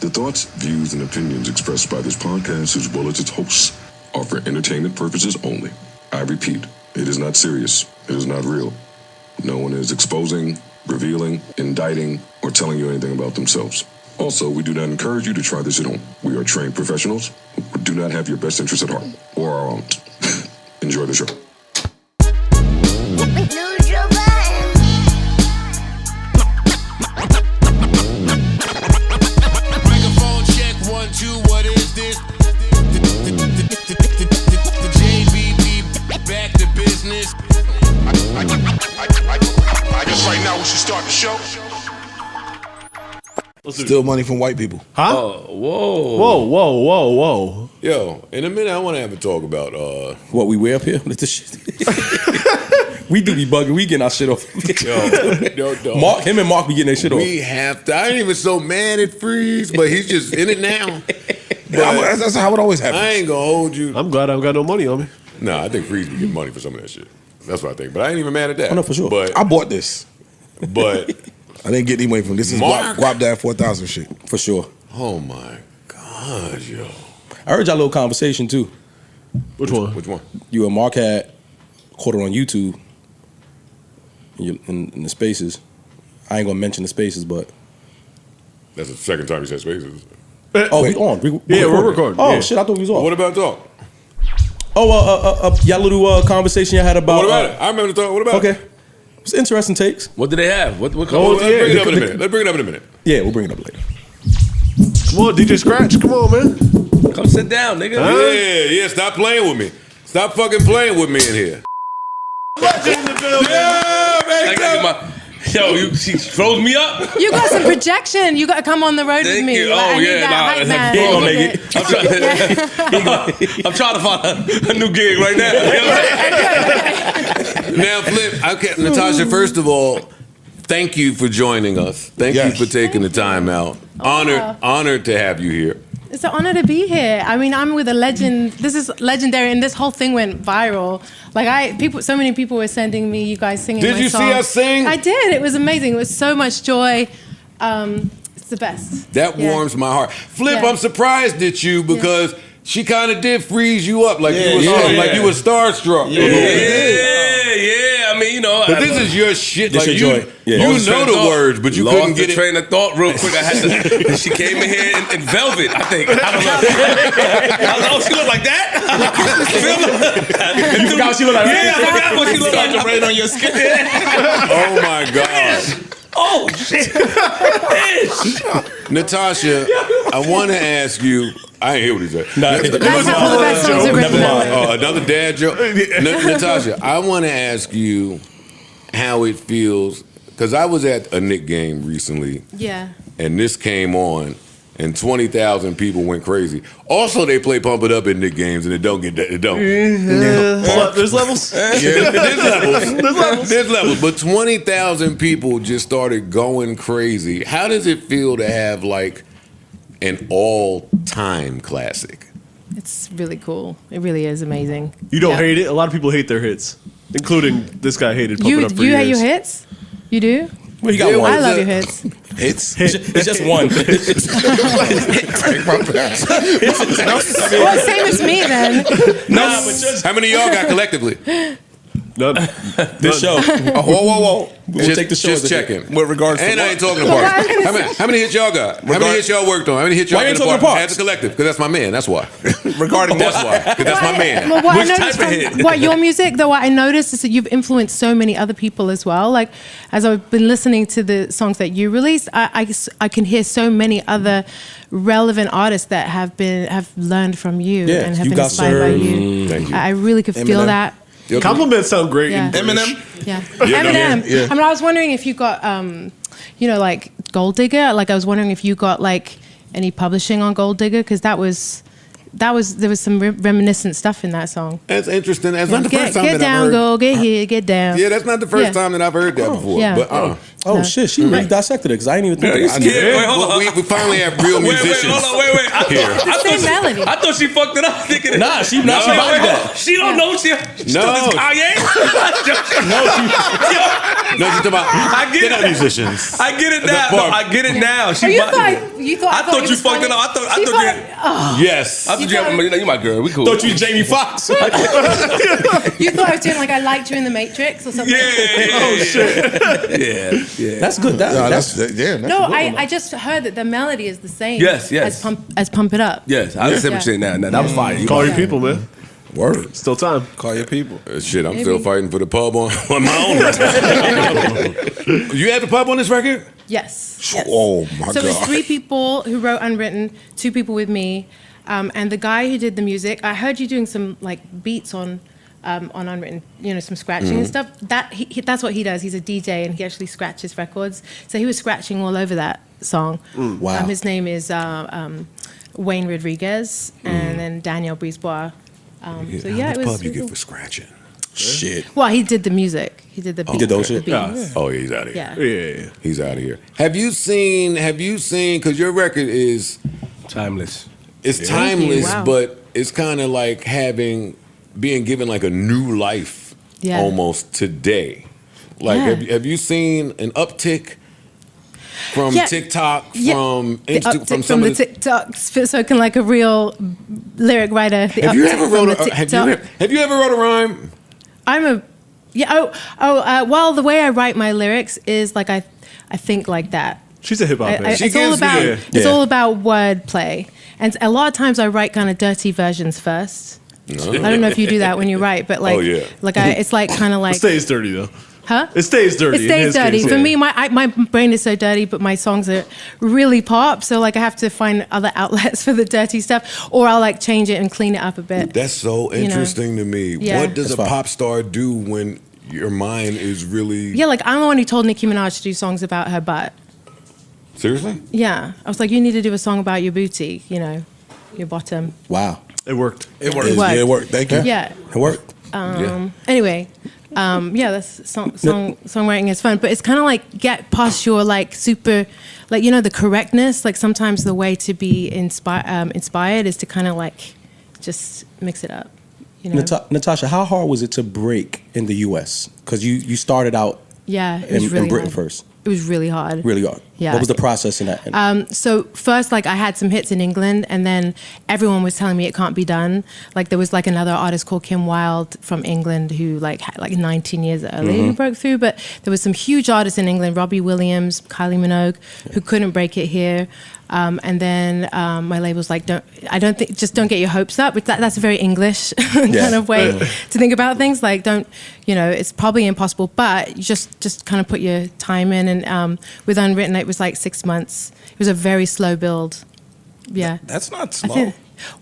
The thoughts, views, and opinions expressed by this podcast, as well as its hosts, are for entertainment purposes only. I repeat, it is not serious. It is not real. No one is exposing, revealing, indicting, or telling you anything about themselves. Also, we do not encourage you to try this at home. We are trained professionals who do not have your best interests at heart, or our own. Enjoy the show. Microphone check, 1, 2, what is this? The JBB back to business. I guess right now we should start the show. Steal money from white people. Huh? Whoa. Yo, in a minute I want to have a talk about What we wear up here? This shit. We do be bugging. We getting our shit off. yo. Mark, him and Mark be getting their shit off. We have to. I ain't even so mad at Freeze, but he's just in it now. But That's how it always happens. I ain't gonna hold you. I'm glad I don't got no money on me. Nah, I think Freeze be getting money for some of that shit. That's what I think. But I ain't even mad at that. Oh, no, for sure. But I bought this. I didn't get any money from this. Is Mark? Guap Dad 4000 shit. For sure. Oh my God, yo. I heard y'all little conversation too. Which one? Which one? You and Mark had caught it on YouTube in the spaces. I ain't gonna mention the spaces, but That's the second time you said spaces. oh, we on. We're recording. Oh Yeah. shit, I thought we was off. What about talk? Y'all little conversation y'all had about. What about it? I remember the talk. What about it? Okay, it's interesting takes. What do they have? What Let's color? bring it up in a minute. Let's bring it up in a minute. Yeah, we'll bring it up later. Come on, DJ Scratch. Come on, man. Come sit down, nigga. Yeah. Stop playing with me. Stop fucking playing with me in here. She froze me up. You got some projection. You got to come on the road with Thank me. you. Like, I need that hype man. He ain't gonna make it. I'm trying to find a new gig right now. Now, Flip, okay, Natasha, first of all, thank you for joining us. Thank you for taking the time out. Honored to have you here. It's an honor to be here. I mean, I'm with a legend. This is legendary, and this whole thing went viral. Like so many people were sending me you guys singing. Did my you song. see us sing? I did. It was amazing. It was so much joy. It's the best. That warms my heart. Flip, Yeah. I'm surprised at you because she kind of did freeze you up, like you were starstruck. Yeah. I mean, you know. But this is your shit. This Like your you joy. Yeah. know the words, but you couldn't get the it. train of thought real quick. I had to. She came in here in velvet. I think. I don't know. Oh, she looked like that. You forgot what she looked like. Yeah, I forgot what she looked like. Rain on your skin. Oh my God. Oh shit. Natasha, I want to ask you. I ain't hear what he said. That's how all the best songs are written. Another dad joke. Natasha, I want to ask you how it feels because I was at a Knick game recently. Yeah. And this came on, and 20,000 people went crazy. Also, they play Pump It Up in Knick games, and it don't get that. It don't. There's levels. There's levels. But 20,000 people just started going crazy. How does it feel to have like an all-time classic? It's really cool. It really is amazing. You don't hate it? A lot of people hate their hits, including this guy hated Pump It Up for You years. hate your hits? You do? Well, you got one. I love your hits. It's just one. Well, same as me then. How many of y'all got collectively? None. This show. Whoa. We'll take the show. Just checking. With regards to And I ain't what? talking to parts. How many hits y'all got? How many hits y'all worked on? How many hits y'all Why you got ain't in talking to As a Parks? collective, because that's my man. That's why. Regarding That's why. Because that's my man. Well, what Which I noticed type of from hit? what your music, though, what I noticed is that you've influenced so many other people as well. Like, as I've been listening to the songs that you released, I can hear so many other relevant artists that have learned from you Yeah, and have you been got inspired by served. you. Thank you. I really could feel Eminem. that. Compliments sound great. Yeah. in British. Eminem. Yeah. Yeah, no, Eminem. yeah. I mean, I was wondering if you got, like Gold Digger. Like, I was wondering if you got like any publishing on Gold Digger because there was some reminiscent stuff in that song. That's interesting. That's not the first time Get that down, I've heard. go, get here, get down. Yeah, that's not the first Yeah. time that I've heard that before. Yeah. But Oh shit, she really dissected it because I didn't even think Yeah, of you it. scared? Wait, hold on. We finally have real musicians. Hold on, wait. It's the same melody. I thought she fucked it up thinking Nah, she bodied that. She don't know she No. this Kanye. No, she's talking about I get They're not it. musicians. I get it The now. bar- No, I get it now. She Oh, you bodied thought it. you thought I thought it you was fucked it funny? up. I thought She you thought- yes. I thought you my girl. We cool. Thought you was Jamie Foxx. You thought I was doing like I liked you in the Matrix or something. Oh shit. Yeah. That's good. That's No, I just heard that the melody is the same. Yes. As Pump It Up. Yes, I understand what you're saying now. Now that was fire. You Call right. your people, man. Word. Still time. Call your people. Shit, I'm Maybe. still fighting for the pub on my own record. You had the pub on this record? Yes. Oh my So it was God. 3 people who wrote Unwritten, 2 people with me, and the guy who did the music. I heard you doing some like beats on Unwritten, some scratching and stuff. That's what he does. He's a DJ and he actually scratches records. So he was scratching all over that song. Wow. His name is Wayne Rodriguez and then Daniel Brisebois. So yeah, it was. pub you get cool. for scratching? shit. Well, he did the music. He did the. He did those shit? beats. Yeah. Oh, yeah, he's out of here. Yeah. Yeah. He's out of here. Have you seen? Because your record is Timeless. it's timeless, Wow. but it's kind of like being given like a new life Yeah. almost today. Like, Yeah. have you seen an uptick from Yeah. TikTok, Yeah. from The Insta, uptick from some the of the TikToks, so like a real lyric writer. The Have you uptick ever from wrote the a TikTok. have you ever wrote a rhyme? I'm a yeah. Well, the way I write my lyrics is like I think like that. She's a hip hop head. It's all about Yeah. it's all about wordplay, and a lot of times I write kind of dirty versions first. I don't know if you do that when you write, but like, Oh, yeah. it's like kind of like It stays dirty though. huh? It stays dirty. It in stays his dirty. case, For yeah. me, my brain is so dirty, but my songs are really pop. So like I have to find other outlets for the dirty stuff, or I'll like change it and clean it up a bit. That's so interesting to me. Yeah. What does That's a fine. pop star do when your mind is really Yeah, like I'm the one who told Nicki Minaj to do songs about her butt. seriously? Yeah, I was like, you need to do a song about your booty, your bottom. Wow. It worked. It worked. It worked. Yeah, it worked. Thank you. Yeah. It worked. Anyway, that's songwriting is fun, but it's kind of like get past your like super, like the correctness. Like sometimes the way to be inspired is to kind of like just mix it up. Natasha, how hard was it to break in the U.S.? Because you started out Yeah, it was in really Britain hard. first. It was really hard. Really hard. Yeah. What was the process in that? So first, like I had some hits in England, and then everyone was telling me it can't be done. Like there was like another artist called Kim Wilde from England who like had like 19 years earlier who broke through. But there was some huge artists in England, Robbie Williams, Kylie Minogue, who couldn't break it here. And then my label's like, don't get your hopes up. But that's a very English kind of way to think about things. Like it's probably impossible, but you just kind of put your time in. And with Unwritten, it was like 6 months. It was a very slow build. Yeah. That's not I slow. think-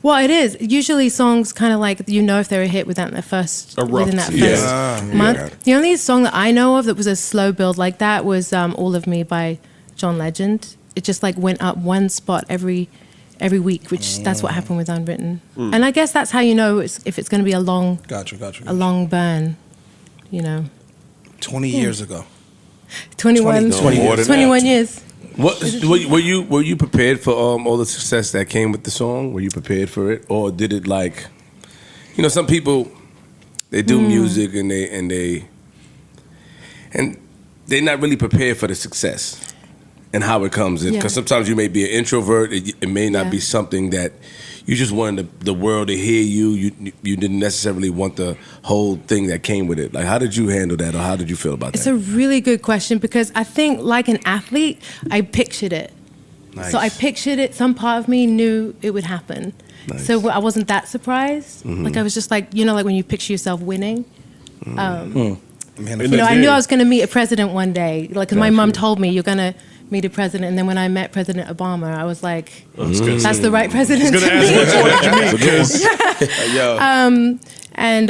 well, it is. Usually songs kind of like, if they're a hit within that first month. Yeah. The only song that I know of that was a slow build like that was All of Me by John Legend. It just like went up one spot every week, which that's what happened with Unwritten. And I guess that's how you know if it's going to be a long Gotcha. burn, 20 years ago. 21, 20 more than 21 that. years. What were you prepared for all the success that came with the song? Were you prepared for it, or did it like, some people they do music and they're not really prepared for the success and how it comes in, Yeah. because sometimes you may be an introvert. It may not Yeah. be something that you just wanted the world to hear you. You didn't necessarily want the whole thing that came with it. Like, how did you handle that, or how did you feel about It's that? a really good question because I think, like an athlete, I pictured it. Nice. So I pictured it. Some part of me knew it would happen. Nice. So I wasn't that surprised. Like I was just like, like when you picture yourself winning. Man, I knew I was going to meet a president one day. Like, 'cause my mom told me you're going to meet a president, and then when I met President Obama, I was like, that's the right president to Gonna ask meet. which one did you meet? And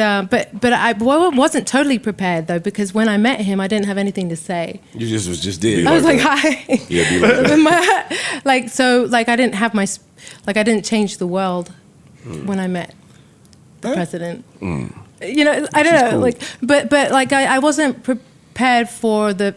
but I wasn't totally prepared though, because when I met him, I didn't have anything to say. You just did. I was like, hi. Yeah, be like that. I didn't have I didn't change the world when I met the president. I don't know, cool. but like I wasn't prepared for the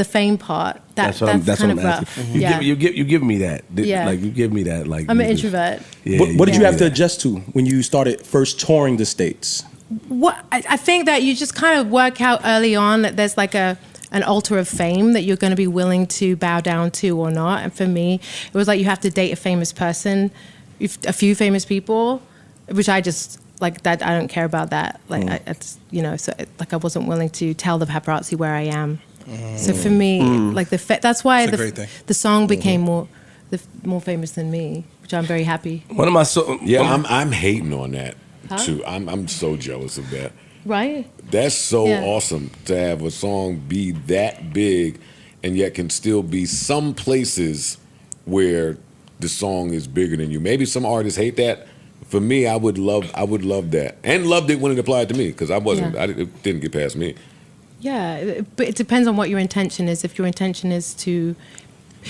fame part. That's kind of I'm rough. asking. Yeah. You give me that. Yeah. Like you give me that. Like I'm an you just- introvert. Yeah, What did you give have me to that. adjust to when you started first touring the States? What I think that you just kind of work out early on that there's like an altar of fame that you're going to be willing to bow down to or not. And for me, it was like you have to date a famous person, a few famous people, which I just like that. I don't care about that. Like it's so like I wasn't willing to tell the paparazzi where I am. So for me, like that's why It's a great thing. the song became more famous than me, which I'm very happy. One of my songs. Yeah, I'm hating on that too. I'm so jealous of that. Right? That's so Yeah. awesome to have a song be that big and yet can still be some places where the song is bigger than you. Maybe some artists hate that. For me, I would love that. And loved it when it applied to me because it didn't get past me. Yeah, but it depends on what your intention is. If your intention is to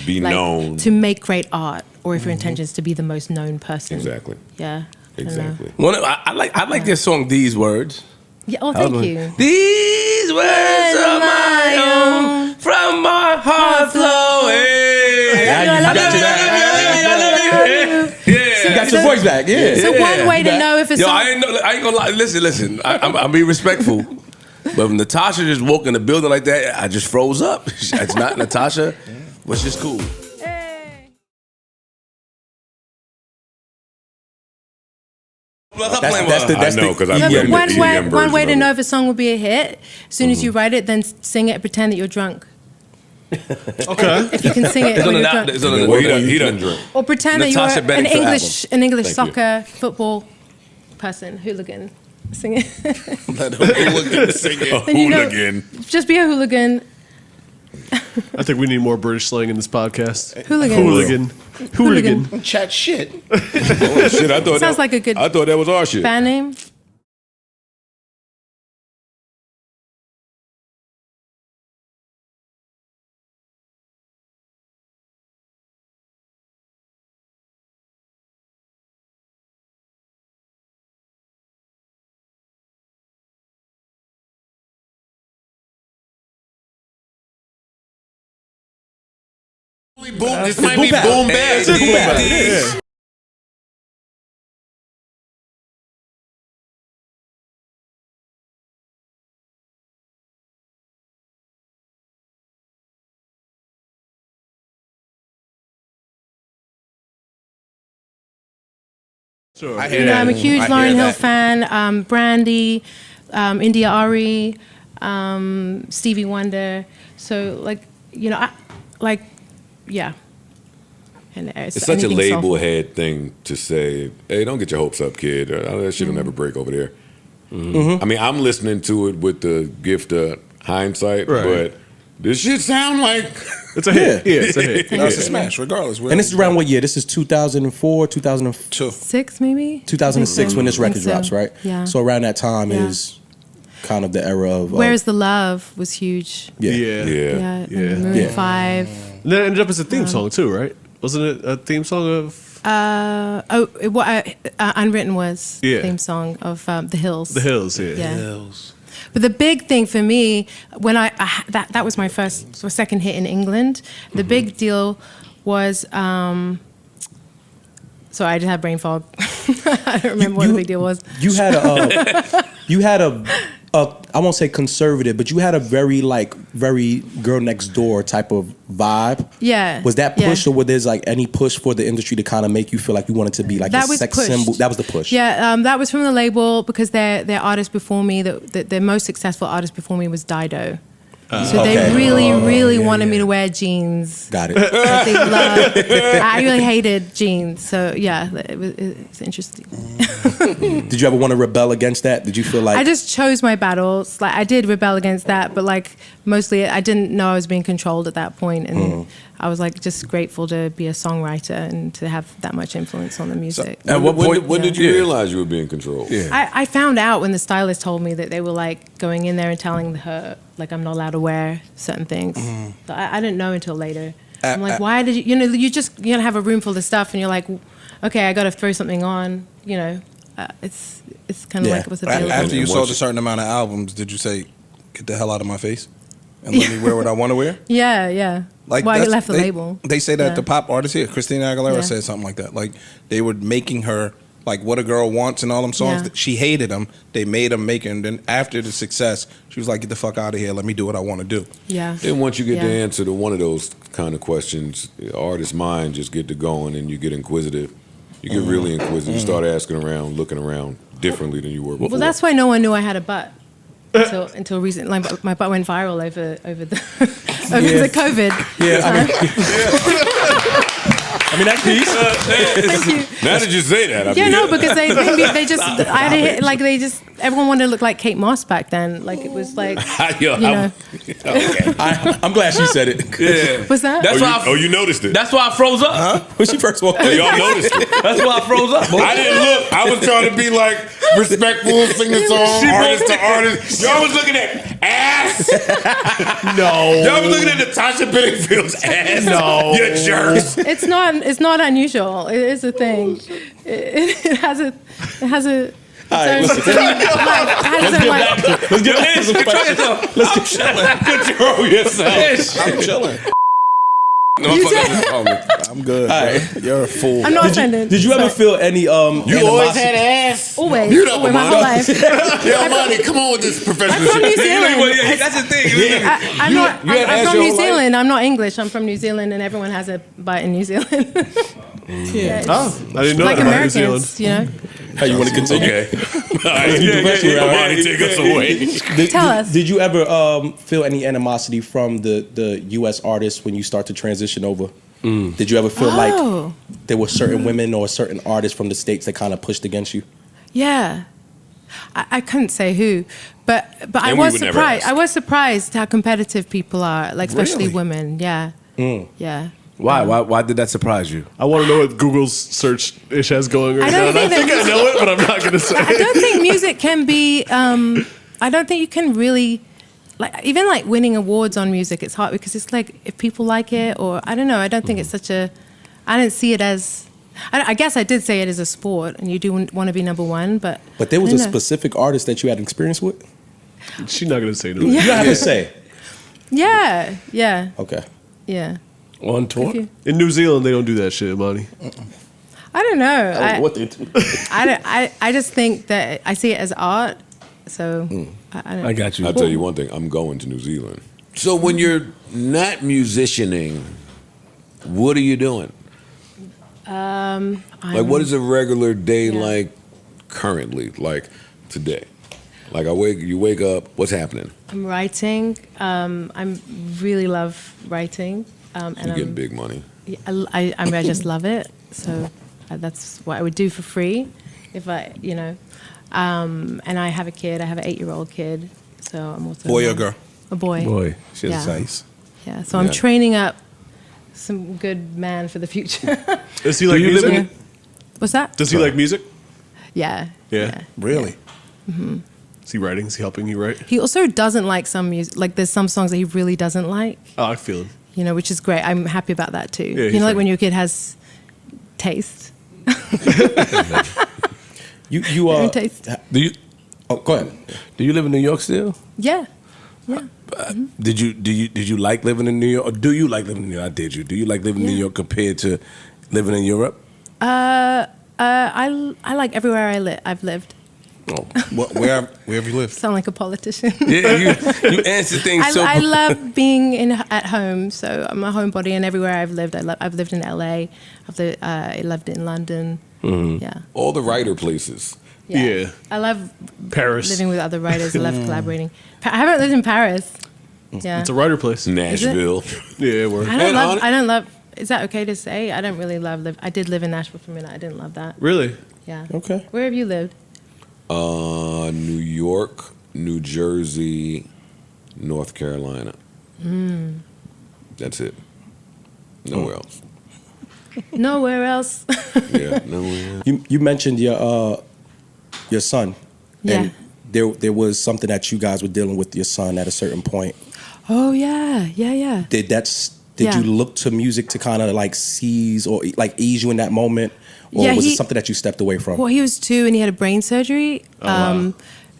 Be known. to make great art, or if your intention is to be the most known person. Exactly. Yeah. I don't know. Exactly. I like this song. These words. Yeah. Oh, thank you. These words are my own, from my heart flowing. You got your voice back, yeah. So one way to know if it's Yo, I ain't gonna lie. Listen. I'm being respectful. But if Natasha just walked in the building like that, I just froze up. It's not Natasha, but she's cool. That's I know, 'cause I No, Yeah, but the one EDM way version to of know it. if a song will be a hit, as soon as you write it, then sing it, pretend that you're drunk. Okay. If you can sing it It's when on you're the, drunk. it's on the, Well, he doesn't drink. Or pretend that Natasha you're an Bedingfield English Thank soccer football person, hooligan. Sing it. Let a hooligan sing it. A Then you go- hooligan. Just be a hooligan. I think we need more British slang in this podcast. Hooligan. Hooligan. Chat shit. Oh, shit, I thought Sounds like a good I thought that was our shit. band name. This might be boom bap. Sure. I hear You know, that. I'm a huge I hear Lauryn Hill that. fan. Brandy, India Ari, Stevie Wonder. So yeah. And It's such a anything label soulful. head thing to say, hey, don't get your hopes up, kid. That shit will never break over there. I mean, I'm listening to it with the gift of hindsight, Right. but this shit sound like It's a hit. Yeah, it's a hit. No, it's a smash, regardless. And this is around what year? This is 2004, 2002. 6 maybe? 2006 when this I think record so. drops, right? Yeah. So around that time Yeah. is kind of the era of Where's the Love was huge. Yeah. yeah. Yeah, Yeah. Maroon Yeah. 5. And then it ended up as a theme song too, right? Wasn't it a theme song of Unwritten was Yeah. the theme song of The Hills. The Hills? Yeah. Yeah. But the big thing for me, when that was my second hit in England. The big deal was, sorry, I just had brain fog. I don't remember what the big deal was. You had a I won't say conservative, but you had a very girl next door type of vibe. Yeah. Was that yeah. push, or was there like any push for the industry to kind of make you feel like you wanted to be like That a was sex pushed. symbol? That was the push. Yeah, that was from the label because their artist before me, their most successful artist before me was Dido. So Okay. they really wanted me to wear jeans. Got it. That they loved. I really hated jeans. So yeah, it's interesting. Did you ever want to rebel against that? Did you feel like I just chose my battles. Like I did rebel against that, but like mostly I didn't know I was being controlled at that point, and I was like just grateful to be a songwriter and to have that much influence on the music. At what point? When did you realize you were being controlled? Yeah. I found out when the stylist told me that they were like going in there and telling her like I'm not allowed to wear certain things. So I didn't know until later. I'm like, why did you you have a room full of stuff and you're like, okay, I got to throw something on. It's kind of like what's available. After you And sold once a certain amount of albums, did you say, "Get the hell out of my face"? and let me wear what I want to wear. Yeah. Like Well, I that's- left the they, label. They say that Yeah. the pop artist here, Christina Aguilera, Yeah. said something like that. Like they were making her like What a Girl Wants and all them songs. Yeah. She hated them. They made them make her, and then after the success, she was like, "Get the fuck out of here. Let me do what I want to do." Yeah. Then once you get the Yeah. answer to one of those kind of questions, the artist's mind just get to going, and you get inquisitive. You get really inquisitive. You start asking around, looking around differently than you were before. Well, that's why no one knew I had a butt until recently. Like, my butt went viral over the the COVID. I mean, that piece. Thank you. Now that you say that, I Yeah, mean, no, because they just I had like they just everyone wanted to look like Kate Moss back then. Like it was like Yo, you know. I'm glad she said it. Yeah. What's that? That's why. you noticed it. That's why I froze up. When she first walked Oh, in. y'all noticed it. That's why I froze up. I didn't look. I was trying to be like respectful, sing a song, artist to artist. Y'all was looking at ass. No. Y'all was looking at Natasha Bedingfield's ass. No. You jerks. It's not unusual. It is a thing. It has a All right, listen. Let's get back to Control yourself. I'm chilling. Control yourself. I'm chilling. No, fuck I'm good. All bro. right. You're a fool. I'm not offended. Did you ever Sorry. feel any You always animosity? had ass. Always, Mute up, my whole Amanda. life. Yo, Monty, come on with this professional I'm from New shit. Zealand. That's the thing. I'm You not. had I'm asked from your New whole life? Zealand. I'm not English. I'm from New Zealand, and everyone has a butt in New Zealand. Yeah, Oh, I didn't know like that about New Zealand. Americans, you know. How you want to continue? Okay. All right. Monty, take us away. Tell us. Did you ever feel any animosity from the U.S. artists when you start to transition over? Did you ever feel Oh. like there were certain women or certain artists from the States that kind of pushed against you? Yeah. I couldn't say who, but I And we was would never surprised. ask. I was surprised how competitive people are, like especially Really? women. Yeah. Yeah. Why did that surprise you? I want to know what Google's search ish has going right I now. don't And I think think that- I know it, but I'm not going to say I it. don't think music can be. I don't think you can really, like, even like winning awards on music. It's hard because it's like if people like it, or I don't know. I don't think it's such a. I don't see it as. I guess I did say it as a sport, and you do want to be number one, but. But there was I a don't know. specific artist that you had experience with? She's not going to say no. You don't have to say. Yeah. Yeah. Okay. Yeah. On tour? If you- In New Zealand, they don't do that shit, Monty. I don't know. What they do. I just think that I see it as art. So I don't. I got you. I'll tell you one thing. I'm going to New Zealand. So when you're not musicianing, what are you doing? Like, what is a regular day Yeah. like currently, like today? Like, you wake up, what's happening? I'm writing. I really love writing. And You getting big money. I just love it. So that's what I would do for free if I, you know. And I have a kid. I have an 8-year-old kid. So I'm also Boy or girl? A boy. Boy. She's Yeah. nice. Yeah. So I'm Yeah. training up some good man for the future. Does he like you live music? in- What's that? Does he like music? Yeah. Yeah. Really? Is he writing? Is he helping you write? He also doesn't like some music. Like there's some songs that he really doesn't like. Oh, I feel him. You know, which is great. I'm happy about that too. he's You know, like right. when your kid has taste. You Own taste. Do you go ahead. do you live in New York still? Yeah. Yeah. Did you like living in New York? Or do you like living in New York? I did you. Do you like living in New Yeah. York compared to living in Europe? I like everywhere I've lived. Oh. Where have you lived? Sound like a politician. Yeah, you answer things so. I love being at home. So I'm a homebody, and everywhere I've lived, I've lived in LA. I lived in London. Yeah. All the writer places. Yeah. I love Paris. living with other writers. I love collaborating. I haven't lived in Paris. Yeah. It's a writer place. Nashville. Yeah, we're I don't love. Is that okay to say? I don't really love. I did live in Nashville for a minute. I didn't love that. really. Yeah. Okay. Where have you lived? New York, New Jersey, North Carolina. That's it. Nowhere else. Nowhere else. Yeah, nowhere. You mentioned your son. Yeah. And there was something that you guys were dealing with your son at a certain point. Oh yeah. Did Yeah. you look to music to kind of like seize or like ease you in that moment? Or Yeah, was he- it something that you stepped away from? Well, he was 2 and he had a brain surgery.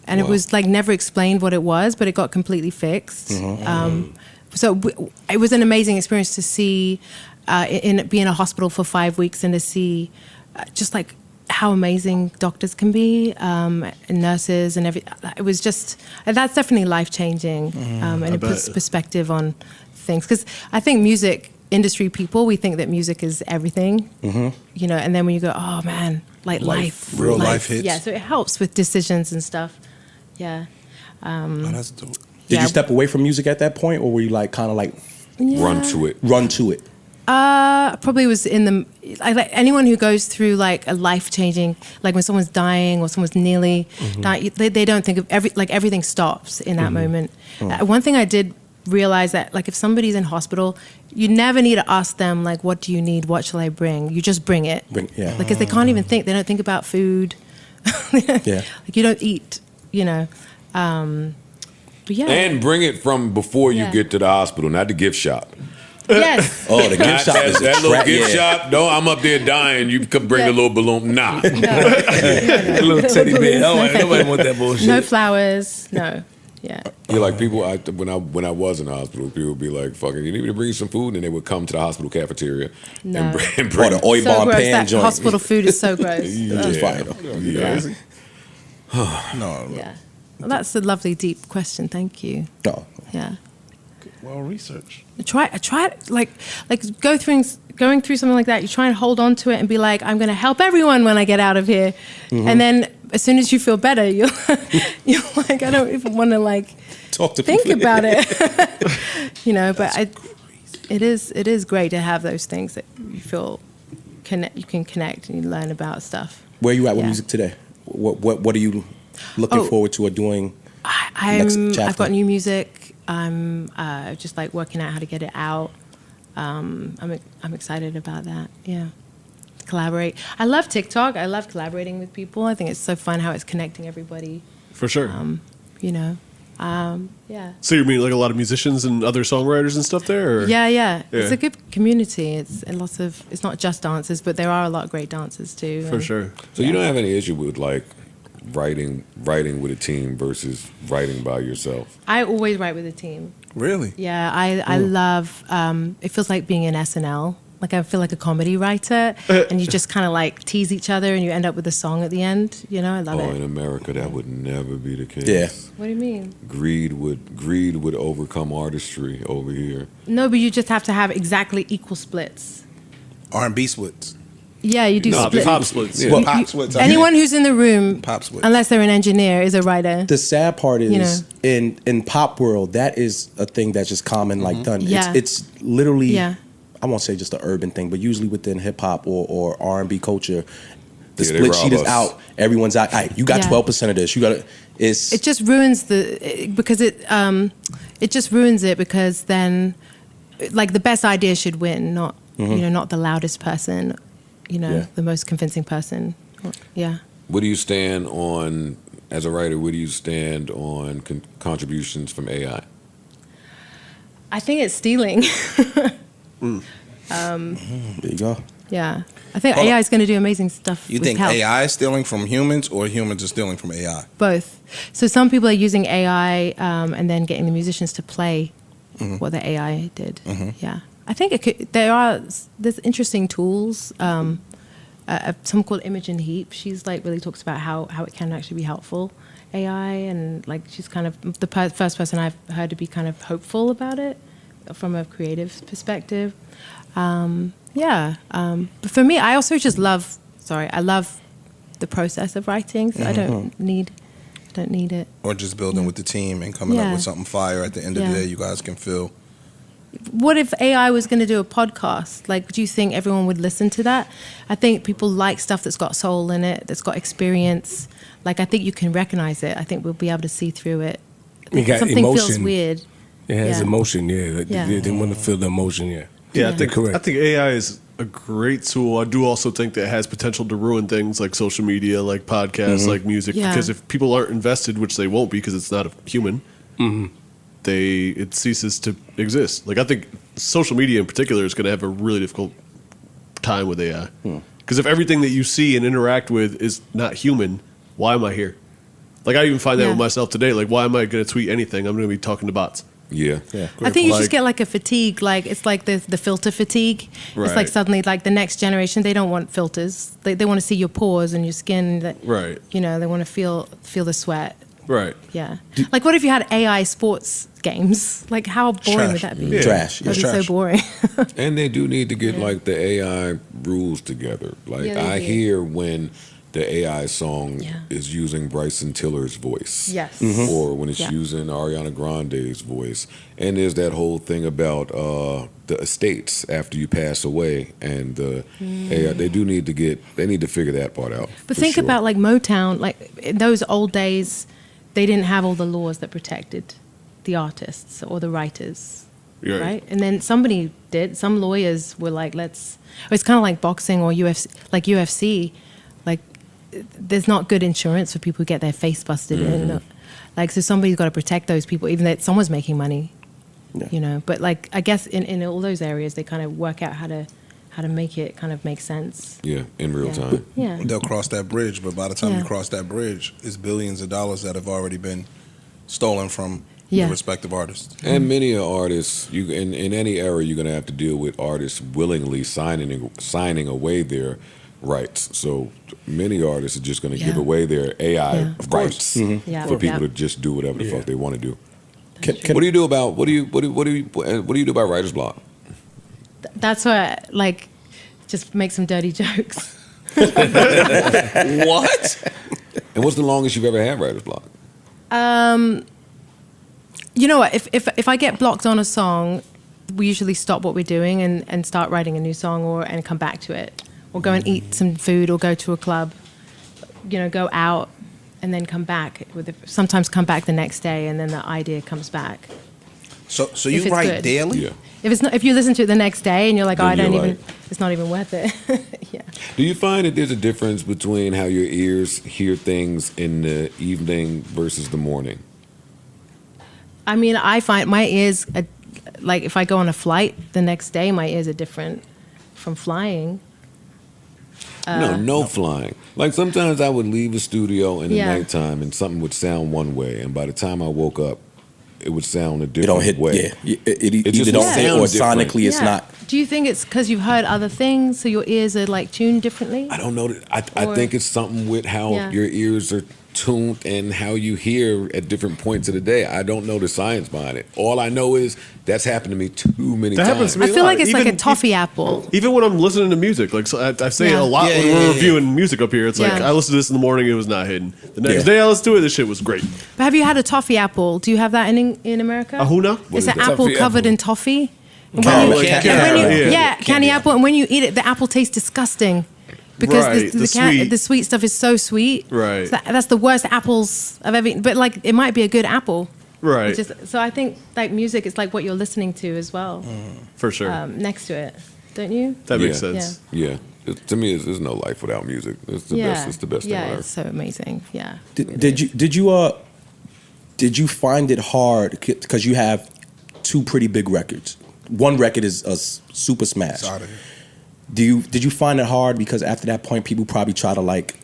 and it was like never explained what it was, but it got completely fixed. It was an amazing experience to see, be in a hospital for 5 weeks and to see just like how amazing doctors can be, and nurses and everything. It was just, that's definitely life-changing, and it puts perspective on things. Because I think music industry people, we think that music is everything, you know, and then when you go, oh man, like life. Real life hits. Yeah, so it helps with decisions and stuff. Yeah. Oh, that's dope. Did you step away from music at that point, or were you like kind of like Run to it. run to it? Probably was in the, like anyone who goes through like a life-changing, like when someone's dying or someone's nearly dying, they don't think of everything stops in that moment. One thing I did realize that like if somebody's in hospital, you never need to ask them like, what do you need? What shall I bring? You just bring it. Because they can't even think. They don't think about food. Like you don't eat, you know. But yeah. And bring it from before you get to the hospital, not the gift shop. Yes. Oh, the gift shop is that little gift shop. No, I'm up there dying. You can bring a little balloon. Nah. A little teddy bear. Nobody want that bullshit. No flowers. No. Yeah. Yeah, like people. When I was in the hospital, people would be like, "Fucking, you need me to bring you some food," and they would come to the hospital cafeteria and bring the oil So bomb gross. pan That joint. hospital food is so gross. Just fire though. No. Yeah. Well, that's a lovely, deep question. Thank you. No. Yeah. Well researched. Try like going through something like that. You try and hold on to it and be like, I'm going to help everyone when I get out of here. And then as soon as you feel better, you're like, I don't even want to like Talk to think people. about it. You know, but it is great to have those things that you feel you can connect and you learn about stuff. Where are you at with Yeah. music today? What are you looking forward to or doing? Next chapter? I've got new music. I'm just like working out how to get it out. I'm excited about that. Yeah, collaborate. I love TikTok. I love collaborating with people. I think it's so fun how it's connecting everybody. For sure. You know, yeah. So you mean like a lot of musicians and other songwriters and stuff there? Or? Yeah. It's a good community. It's not just dancers, but there are a lot of great dancers too. For sure. So you don't have any issue with like writing with a team versus writing by yourself? I always write with a team. Really? Yeah, I love, it feels like being in SNL. Like I feel like a comedy writer and you just kind of like tease each other and you end up with a song at the end. You know, I love In it. America, that would never be the case. Yeah. What do you mean? Greed would overcome artistry over here. No, but you just have to have exactly equal splits. R&B splits. Yeah, you do splits. Pop splits. Yeah. Well, Pop splits. Anyone who's in the room, Pop splits. unless they're an engineer, is a writer. The sad part is You know. in pop world, that is a thing that's just common, like done. Yeah. It's literally, Yeah. I won't say just an urban thing, but usually within hip hop or R&B culture, the Yeah, they split rob sheet is us. out. Everyone's out. You got Yeah. 12% of this. You got to. It just ruins because it just ruins it because then, like the best idea should win, not not the loudest person, Yeah. the most convincing person. Yeah. Where do you stand on, as a writer, where do you stand on contributions from AI? I think it's stealing. There you go. Yeah. I think Hold on. AI is going to do amazing stuff. You with think health. AI is stealing from humans or humans are stealing from AI? Both. So some people are using AI and then getting the musicians to play what the AI did. Yeah. I think there's interesting tools. Some called Imogen Heap. She's like really talks about how it can actually be helpful. AI and like she's kind of the first person I've heard to be kind of hopeful about it from a creative perspective. But for me, I also just love the process of writing. So I don't need it. Or just building with the team and coming up with something fire at the end of the day you guys can feel. What if AI was going to do a podcast? Like, do you think everyone would listen to that? I think people like stuff that's got soul in it, that's got experience. Like, I think you can recognize it. I think we'll be able to see through it. You got Something emotion. feels weird. It has Yeah. emotion, yeah. Like, Yeah. They want to feel the emotion, yeah. Yeah, I think Correct. I think AI is a great tool. I do also think that it has potential to ruin things like social media, like podcasts, like music. Yeah. Because if people aren't invested, which they won't be because it's not a human, it ceases to exist. Like I think social media in particular is going to have a really difficult time with AI. Because if everything that you see and interact with is not human, why am I here? Like I even find that Yeah. with myself today. Like, why am I going to tweet anything? I'm going to be talking to bots. Yeah. I think you Like- just get like a fatigue, like it's like the filter fatigue. It's like Right. suddenly like the next generation, they don't want filters. They want to see your pores and your skin. That, Right. You know, they want to feel the sweat. Right. Yeah. Like what if you had AI sports games? Like how boring would Trash. that be? Yeah. Trash. That'd be Trash. so boring. And they do need to get like the AI rules together. Like Yeah, they I do. hear when the AI song Yeah. is using Bryson Tiller's voice. Yes. Or when it's Yeah. using Ariana Grande's voice. And there's that whole thing about the estates after you pass away and the AI. They do need to they need to figure that part out. But for think sure. about like Motown, like in those old days, they didn't have all the laws that protected the artists or the writers, You're right? And then somebody did. Some lawyers were like, "Let's." It's kind of like boxing or UFC. Like UFC, like there's not good insurance for people who get their face busted in. Like so, somebody's got to protect those people, even though someone's making money. Yeah. You know, but like I guess in all those areas, they kind of work out how to make it kind of make sense. Yeah, in real Yeah. time. Yeah. They'll cross that bridge, but by the time Yeah. you cross that bridge, it's billions of dollars that have already been stolen from Yeah. the respective artists. And many artists, you in any era, you're going to have to deal with artists willingly signing away their rights. So many artists are just going to give Yeah. away their AI Yeah. Of rights Yeah. for people Yeah. to just do whatever the fuck they want to do. Can- What do you do about what do you do about writer's block? That's why, like, just make some dirty jokes. What? And what's the longest you've ever had writer's block? You know what? If I get blocked on a song, we usually stop what we're doing and start writing a new song and come back to it, or go and eat some food, or go to a club. You know, go out and then come back sometimes come back the next day, and then the idea comes back. So If you it's write good. daily? Yeah. If you listen to it the next day and you're like, oh, Then I don't you're even, like- it's not even worth it. Yeah. Do you find that there's a difference between how your ears hear things in the evening versus the morning? I mean, I find my ears, like if I go on a flight the next day, my ears are different from flying. No flying. Like sometimes I would leave a studio in the Yeah. nighttime and something would sound one way, and by the time I woke up, it would sound a It different don't hit. way. Yeah, it It just either don't sounds hit or different. sonically it's Yeah. not. Do you think it's because you've heard other things, so your ears are like tuned differently? I don't know. I Or- think it's something with how Yeah. your ears are tuned and how you hear at different points of the day. I don't know the science behind it. All I know is that's happened to me too many That times. happens to me. I feel a lot. like it's like a Even- toffee apple. Even when I'm listening to music, like so I say Yeah. a lot Yeah, when yeah, we're yeah, reviewing music up here. It's like Yeah. I listened to this in the morning, it was not hitting. The next Yeah. day I listened to it, this shit was great. But have you had a toffee apple? Do you have that in America? A huna? What It's is an that? apple Toffee covered apple. in toffee. And Caramel, when you, candy and when you- apple. yeah, candy apple. And when you eat it, the apple tastes disgusting. Because Right, the sweet stuff is so sweet. Right. So that's the worst apples I've ever eaten. But like, it might be a good apple. Right. It's just, so I think like music is like what you're listening to as well. For sure. Next to it, don't you? That makes Yeah. sense. Yeah. To me, there's no life without music. It's the best. It's the best thing Yeah, on it's earth. so amazing. Yeah. Did you find it hard because you have two pretty big records? One record is a super smash. It's out of here. Did you find it hard because after that point people probably try to like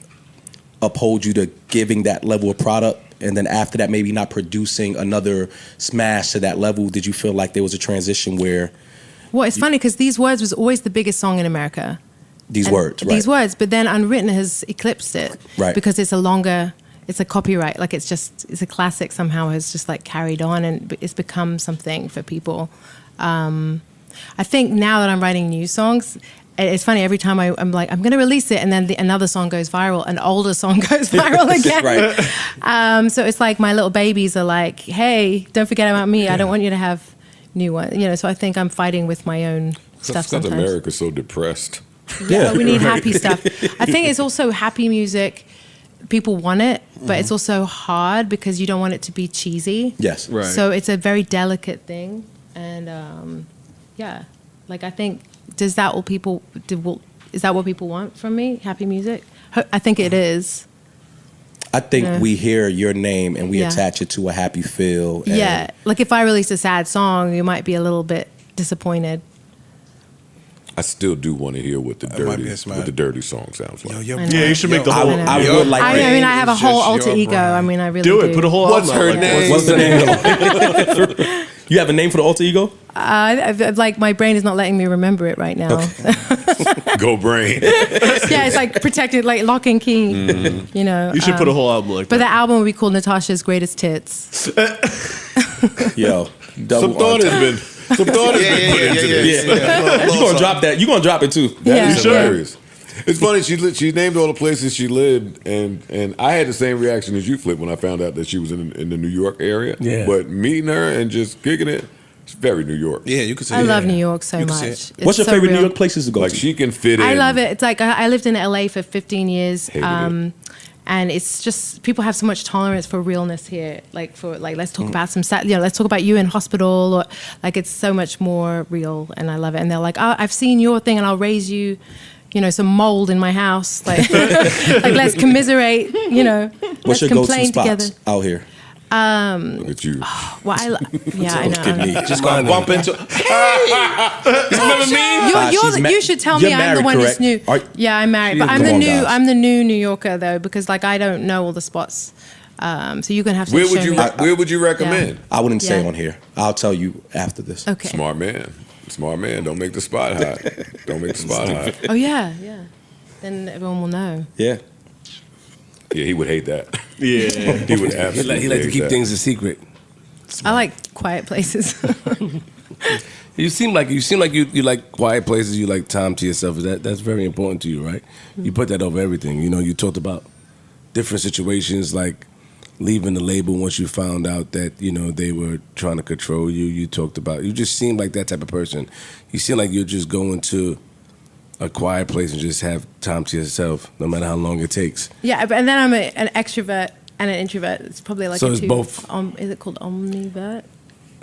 uphold you to giving that level of product, and then after that maybe not producing another smash to that level? Did you feel like there was a transition where Well, it's funny because These Words was always the biggest song in America. these And words, right? These Words, but then Unwritten has eclipsed it. Right. Because it's a copyright. Like it's a classic somehow has just like carried on and it's become something for people. I think now that I'm writing new songs, it's funny, every time I'm like, I'm going to release it, and then another song goes viral, an older song goes viral again. Right. So it's like my little babies are like, hey, don't forget about me. I don't want you to have new ones. You know, so I think I'm fighting with my own stuff Because sometimes. America's so depressed. Yeah, but we need happy stuff. I think it's also happy music. People want it, but it's also hard because you don't want it to be cheesy. Yes. Right. So it's a very delicate thing, and yeah, like I think is that what people want from me? Happy music? I think it is. I think Yeah. we hear your name and we Yeah. attach it to a happy feel. And Yeah, like if I release a sad song, you might be a little bit disappointed. I still do want to hear what the might be dirty a smile. what the dirty song sounds like. Yo, Yeah, you should make the I whole. would, I Your would like. I brain mean, I have a is whole just alter your ego. brain. I mean, I really Do it. Put a whole What's album out her like that. name? What's the name? You have a name for the alter ego? like my brain is not letting me remember it right now. Go brain. Yeah, it's like protected, like lock and key. You know. You should put a whole album like But the that. album would be called Natasha's Greatest Hits. Yo, Some double thought has been put into this. You gonna drop that? You gonna drop it too? Yeah. It's hilarious. It's funny. She named all the places she lived, and I had the same reaction as you, Flip, when I found out that she was in the New York area. Yeah. But meeting her and just kicking it, it's very New York. Yeah, you could see I it. love New York so You can much. see it. It's What's your so favorite real. New York places to go Like to? she can fit in. I love it. It's like I lived in LA for 15 years. Hated it. And it's just people have so much tolerance for realness here. Like let's talk about let's talk about you in hospital, or like it's so much more real, and I love it. And they're like, oh, I've seen your thing, and I'll raise you, some mold in my house. Like, like let's commiserate. What's let's your go-to complain spots together. out here? Look at you. Well, I know. Just gonna bump into. Remember me? You should tell me you're I'm the married, one correct? who's new. Yeah, I'm married, but I'm Come the on, new. guys. I'm the new New Yorker though, because like I don't know all the spots. So you're gonna have to Where show would you me. Where would you recommend? I wouldn't say Yeah. on here. I'll tell you after this. Okay. Smart man. Smart man. Don't make the spot hot. Don't make the spot hot. Oh yeah. Then everyone will know. Yeah. Yeah, he would hate that. Yeah. He would absolutely. He like to hate keep that. things a secret. I like quiet places. You seem like you like quiet places. You like time to yourself. That's very important to you, right? You put that over everything. You talked about different situations like leaving the label once you found out that they were trying to control you. You talked about you just seem like that type of person. You seem like you're just going to a quiet place and just have time to yourself, no matter how long it takes. Yeah, and then I'm an extrovert and an introvert. It's probably like So a it's two. both. Is it called omnivert?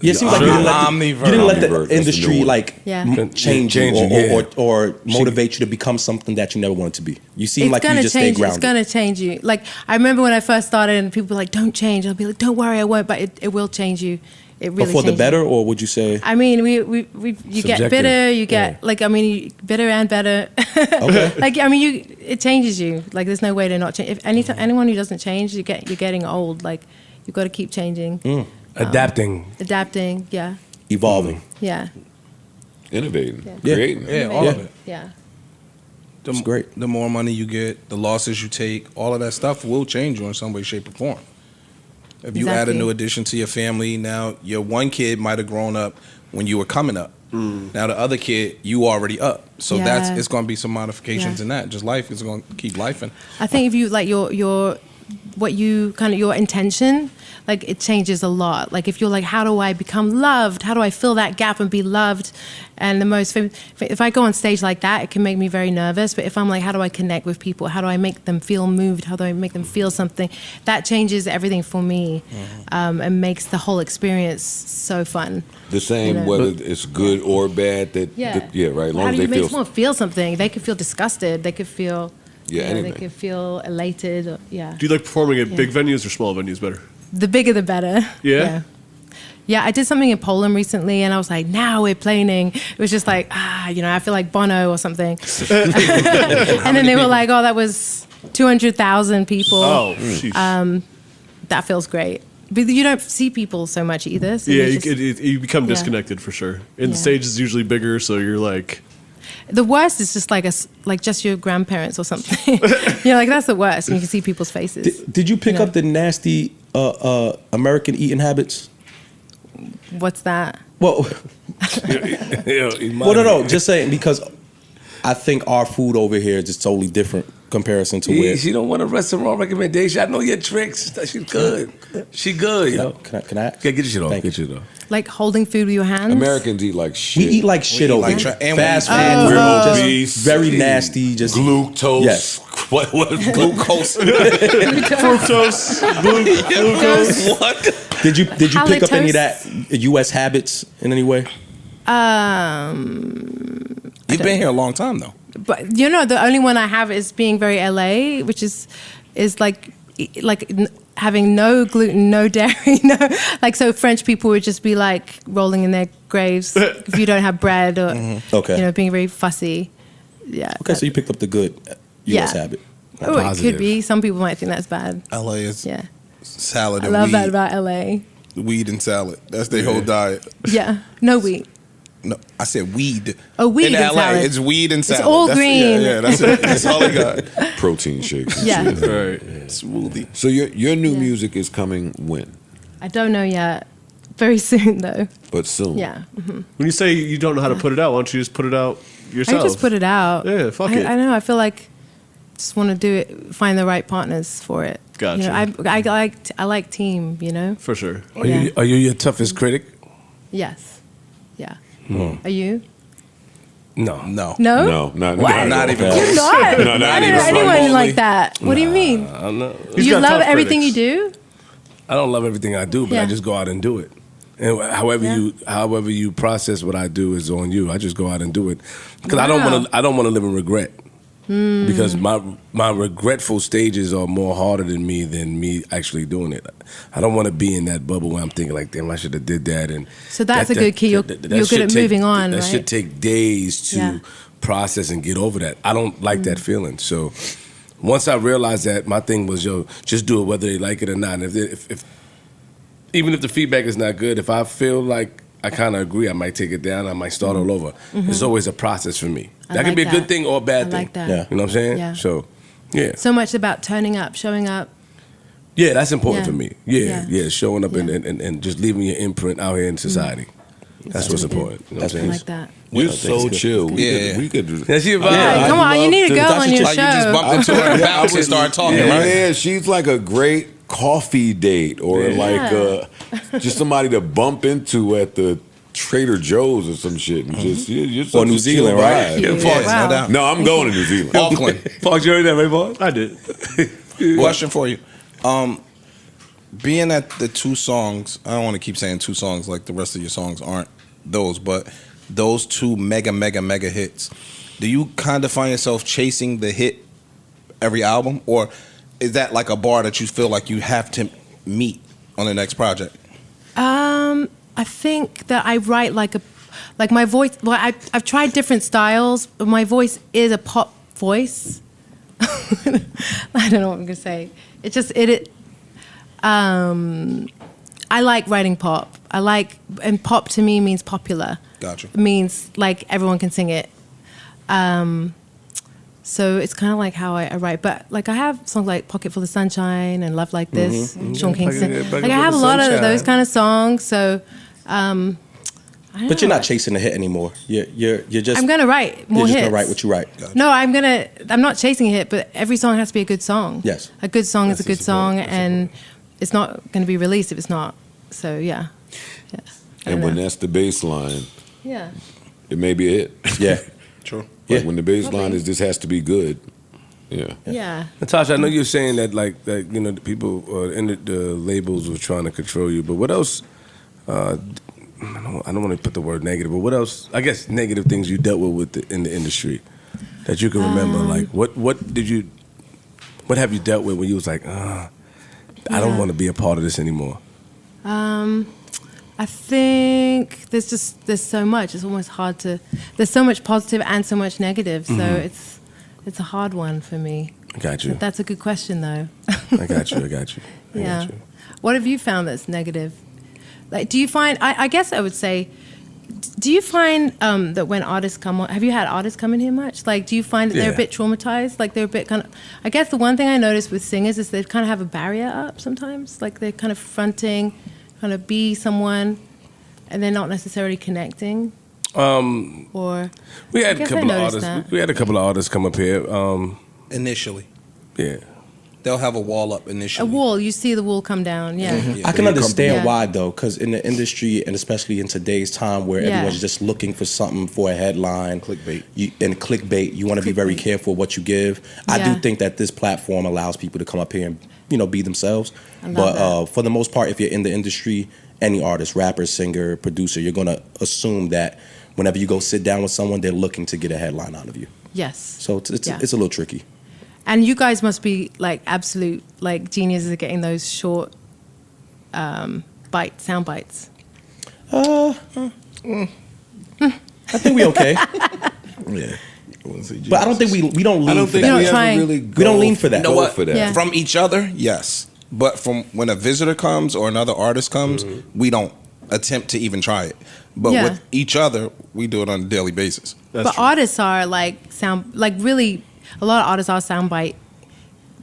Yeah, it seems like you didn't let Omnivert. you didn't let Omnivert, the that's the industry new one. like Yeah. change you Change you, yeah. or motivate you to become something that you never wanted to be. You seem like you just stay change. It's grounded. gonna change you. Like I remember when I first started, and people were like, "Don't change." I'll be like, "Don't worry, I won't." But it will change you. It really. But for the changes better, you. or would you say? I mean, you get Subjective. bitter. You get bitter and better. Okay. Like I mean, it changes you. Like there's no way to not change. If anyone who doesn't change, you're getting old. Like you've got to keep changing, Adapting. adapting. Yeah, Evolving. yeah, Innovating, Yeah. creating. Yeah, all of it. yeah. It's great. The more money you get, the losses you take, all of that stuff will change you in some way, shape, or form. If you add a Exactly. new addition to your family, now your one kid might have grown up when you were coming up. Now the other kid, you already up. So Yeah. it's going to be some modifications Yeah. in that. Just life is going to keep lifing. I think if you like your intention, like it changes a lot. Like if you're like, how do I become loved? How do I fill that gap and be loved? And if I go on stage like that, it can make me very nervous. But if I'm like, how do I connect with people? How do I make them feel moved? How do I make them feel something? That changes everything for me, and makes the whole experience so fun. The same You know. whether it's good or bad. Right. As long How as do you they make feel. someone feel something? They could feel disgusted. They could feel. Yeah, They anything. could feel elated. Or, yeah. Do you like performing at Yeah. big venues or small venues better? The bigger the better. Yeah? Yeah, I did something in Poland recently, and I was like, now we're planning. It was just like, I feel like Bono or something. And then they were like, oh, that was 200,000 people. Oh, sheesh. That feels great. But you don't see people so much either. So yeah, you just- you become Yeah. disconnected for sure. And the Yeah. stage is usually bigger, so you're like, the worst is just like just your grandparents or something. Like that's the worst. And you can see people's faces. Did you pick You know. up the nasty American eating habits? What's that? Well, Yeah, well, no. Just saying because I think our food over here is just totally different comparison to where. She don't want a restaurant recommendation. I know your tricks. She's good. She good, yo. Can I? Yeah, get your shit off. Thank Get you. your shit off. Like holding food with your hands? Americans eat like We shit. eat like shit eat over like here. and Fast we- food, We're just obese. very nasty. Just Glucose. Yes. What Glucose. fructose, glucose. What? Did you pick up any of Halitosis. that U.S. habits in any way? You've been here a long time, though. But the only one I have is being very LA, which is like having no gluten, no dairy, no like so French people would just be like rolling in their graves if you don't have bread or Okay. being very fussy. Yeah. Okay, so you picked up the good U.S. habit. Oh, it Positive. could be. Some people might think that's bad. LA is Yeah. salad I and love weed. that about LA. Weed and salad. That's their whole diet. Yeah. No wheat. No, I said weed. Oh, weed in and LA, salad. it's weed and salad. all That's green. Yeah, that's it. That's all they got. Protein shakes. and Yeah. shit. Right. Smoothie. So your new Yeah. music is coming when? I don't know yet. Very soon though. But soon. Yeah. When you say you don't know how to put it out, why don't you just put it out yourself? I just put it out. Yeah, fuck it. I know. I feel like just want to do it. Find the right partners for it. Gotcha. You know, I like team. You know. For sure. Are you your toughest critic? Yes. Yeah. Are you? No. No. No. No, not Not even You're close. not. No, not I don't even know anyone remotely. like that. What do you mean? I don't know. You got love tough everything critics. you do? I don't love everything I do, but I Yeah. just go out and do it. And however you process what I do is on you. I just go out and do it because I don't want to live in regret. Because my regretful stages are more harder than me actually doing it. I don't want to be in that bubble where I'm thinking like, damn, I should have did that. And So that's a good key. You're good should at take- moving on, That right? should take days to Yeah. process and get over that. I don't like that feeling. So once I realized that, my thing was, just do it whether they like it or not. And if even if the feedback is not good, if I feel like I kind of agree, I might take it down. I might start all over. It's always a process for me. I That can like be a good that. thing or a bad I thing. like that. Yeah. You know what I'm saying? Yeah. So, yeah. So much about turning up, showing up. Yeah, that's important Yeah. for me. Yeah, Yeah. yeah. Showing up Yeah. and just leaving your imprint out here in society. That's what's really good. important. You know what I'm I saying? like that. You're so chill. Yeah. We could That's your vibe. Yeah, I'd come on, you love need a to- girl That's on your just- show. Like you just bumped into her and bounced and started talking, right? Yeah, she's like a great coffee date or Yeah. like just somebody to bump into at the Trader Joe's or some shit. And just you're such Or New a chill Zealand, right? vibe. Yeah, Fox, wow. no doubt. No, I'm going to New Zealand. Auckland. Fox, you heard that, right, boy? I did. Question for you. Being that the two songs, I don't want to keep saying two songs like the rest of your songs aren't those, but those two mega hits, do you kind of find yourself chasing the hit every album? Or is that like a bar that you feel like you have to meet on the next project? I think that I write like my voice. Well, I've tried different styles, but my voice is a pop voice. I don't know what I'm gonna say. It's just I like writing pop. And pop to me means popular. Gotcha. It means like everyone can sing it. So it's kind of like how I write. But like I have songs like Pocket Full of Sunshine and Love Like This, Sean Kingston. Pocket Like I Full have a of lot of Sunshine. those kind of songs. So, I don't But you're know. not chasing the hit anymore. You're just. I'm gonna write more You're just hits. gonna write what you write. No, I'm not chasing a hit, but every song has to be a good song. Yes. A good song is a That's good the song, support. That's the and it's not going to be released if it's not. So yeah. I And don't when know. that's the bass line, Yeah. it may be a hit. Yeah. True. But Yeah. when the bass line Probably. is this has to be good. Yeah. Yeah. Natasha, I know you're saying that the people in the labels were trying to control you, but what else? I don't want to put the word negative, but what else? I guess negative things you dealt with in the industry that you can remember. Like what have you dealt with when you was like, I don't want to be a part of this anymore? I think there's so much. It's almost hard to. There's so much positive and so much negative. So it's a hard one for me. I got you. But that's a good question though. I got you. I got you. I Yeah. got you. What have you found that's negative? Like, do you find? I guess I would say, do you find that when artists come on, have you had artists come in here much? Like, do you find that they're a Yeah. bit traumatized? Like, they're a bit kind of. I guess the one thing I notice with singers is they kind of have a barrier up sometimes. Like they're kind of fronting, kind of be someone, and they're not necessarily connecting. Or We had I a guess I couple of noticed artists. that. We had a couple of artists come up here. Initially. Yeah. They'll have a wall up a initially. wall, you see the wall come down. Yeah. I can understand Yeah. why though, because in the industry and especially in today's time where Yeah. everyone's just looking for something for a headline, clickbait, you want to be very Clickbait. careful what you give. I Yeah. do think that this platform allows people to come up here and be themselves. I love But that. for the most part, if you're in the industry, any artist, rapper, singer, producer, you're gonna assume that whenever you go sit down with someone, they're looking to get a headline out of you. Yes. So it's Yeah. it's a little tricky. And you guys must be like absolute like geniuses at getting those short sound bites. I think we okay. Yeah. But I don't think we don't lean I don't for think that. You're we not ever trying. really We don't lean for that. You know go what? for that. Yeah. From each other, yes. But from when a visitor comes or another artist comes, we don't attempt to even try it. But Yeah. with each other, we do it on a daily basis. But artists are like really, a lot of artists are soundbite,